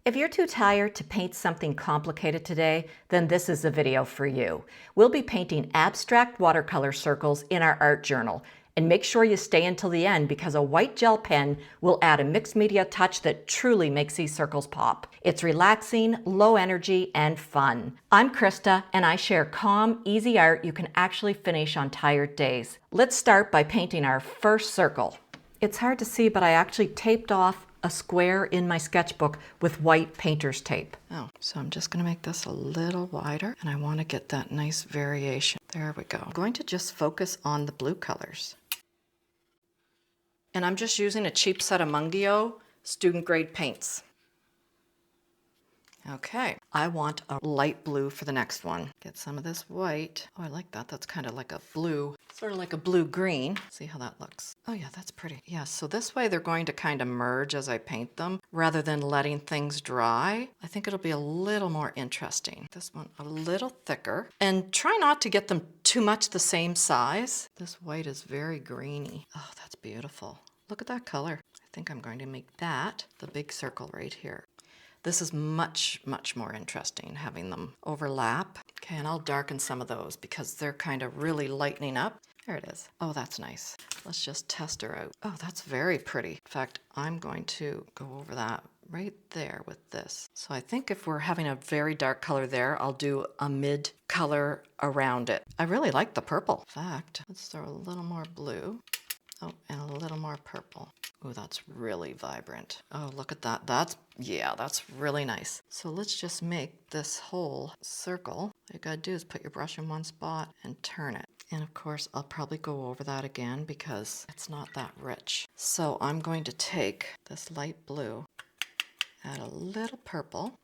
If you're too tired to paint something complicated today, then this is the video for you. We'll be painting abstract watercolor circles in our art journal. And make sure you stay until the end because a white gel pen will add a mixed media touch that truly makes these circles pop. It's relaxing, low energy, and fun. I'm Krista, and I share calm, easy art you can actually finish on tired days. Let's start by painting our first circle. It's hard to see, but I actually taped off a square in my sketchbook with white painter's tape. Oh, so I'm just going to make this a little wider, and I want to get that nice variation. There we go. I'm going to just focus on the blue colors. And I'm just using a cheap set of Mungio student grade paints. Okay, I want a light blue for the next one. Get some of this white. Oh, I like that. That's kind of like a blue, sort of like a blue-green. See how that looks. Oh yeah, that's pretty. Yeah, so this way they're going to kind of merge as I paint them rather than letting things dry. I think it'll be a little more interesting. This one a little thicker. And try not to get them too much the same size. This white is very greeny. Oh, that's beautiful. Look at that color. I think I'm going to make that the big circle right here. This is much, much more interesting, having them overlap. Okay, and I'll darken some of those because they're kind of really lightening up. There it is. Oh, that's nice. Let's just test her out. Oh, that's very pretty. In fact, I'm going to go over that right there with this. So I think if we're having a very dark color there, I'll do a mid color around it. I really like the purple. In fact, let's throw a little more blue. Oh, and a little more purple. Oh, that's really vibrant. Oh, look at that. That's really nice. So let's just make this whole circle. All you gotta do is put your brush in one spot and turn it. And of course, I'll probably go over that again because it's not that rich. So I'm going to take this light blue, add a little purple,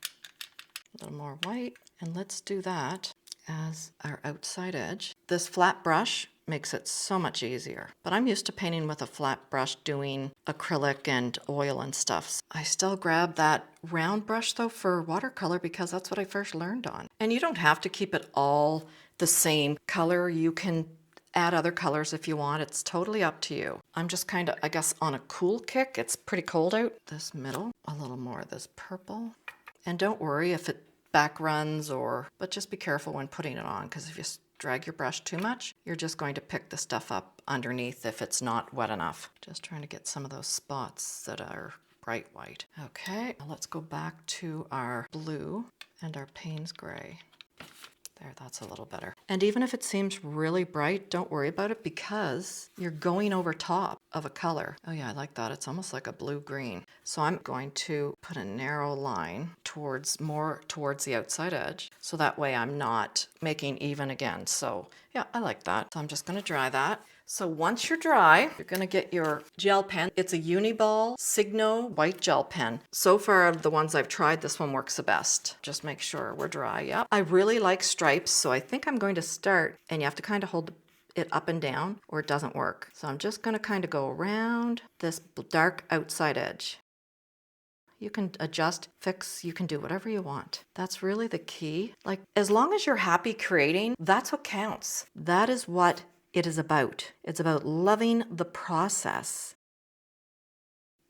a little more white, and let's do that as our outside edge. This flat brush makes it so much easier. But I'm used to painting with a flat brush doing acrylic and oil and stuff. I still grab that round brush though for watercolor because that's what I first learned on. And you don't have to keep it all the same color. You can add other colors if you want. It's totally up to you. I'm just kind of, I guess, on a cool kick. It's pretty cold out. This middle, a little more of this purple. And don't worry if it back runs but just be careful when putting it on because if you drag your brush too much, you're just going to pick the stuff up underneath if it's not wet enough. Just trying to get some of those spots that are bright white. Okay, let's go back to our blue and our Payne's gray. There, that's a little better. And even if it seems really bright, don't worry about it because you're going over top of a color. Oh yeah, I like that. It's almost like a blue-green. So I'm going to put a narrow line more towards the outside edge. So that way I'm not making even again. So yeah, I like that. So I'm just gonna dry that. So once you're dry, you're gonna get your gel pen. It's a Uniball Signo white gel pen. So far out of the ones I've tried, this one works the best. Just make sure we're dry, yep. I really like stripes, so I think I'm going to start, and you have to kind of hold it up and down or it doesn't work. So I'm just gonna kind of go around this dark outside edge. You can adjust, fix, you can do whatever you want. That's really the key. Like, as long as you're happy creating, that's what counts. That is what it is about. It's about loving the process.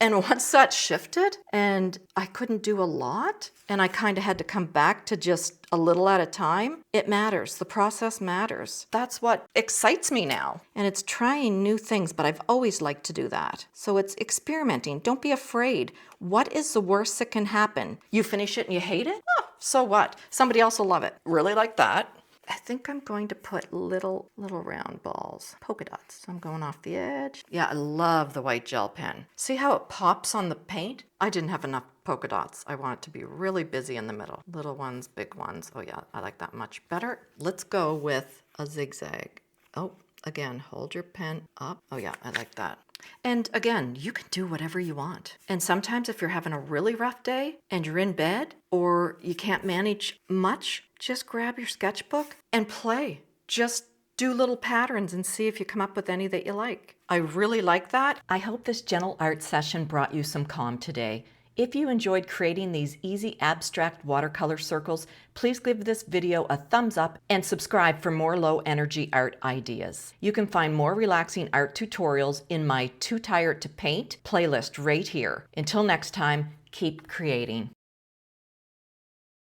And once that shifted and I couldn't do a lot and I kind of had to come back to just a little at a time, it matters. The process matters. That's what excites me now. And it's trying new things, but I've always liked to do that. So it's experimenting. Don't be afraid. What is the worst that can happen? You finish it and you hate it? Oh, so what? Somebody else will love it. Really like that. I think I'm going to put little round balls, polka dots. So I'm going off the edge. Yeah, I love the white gel pen. See how it pops on the paint? I didn't have enough polka dots. I want it to be really busy in the middle. Little ones, big ones. Oh yeah, I like that much better. Let's go with a zigzag. Oh, again, hold your pen up. Oh yeah, I like that. And again, you can do whatever you want. And sometimes if you're having a really rough day and you're in bed or you can't manage much, just grab your sketchbook and play. Just do little patterns and see if you come up with any that you like. I really like that. I hope this gentle art session brought you some calm today. If you enjoyed creating these easy abstract watercolor circles, please give this video a thumbs up and subscribe for more low energy art ideas. You can find more relaxing art tutorials in my Too Tired to Paint playlist right here. Until next time, keep creating.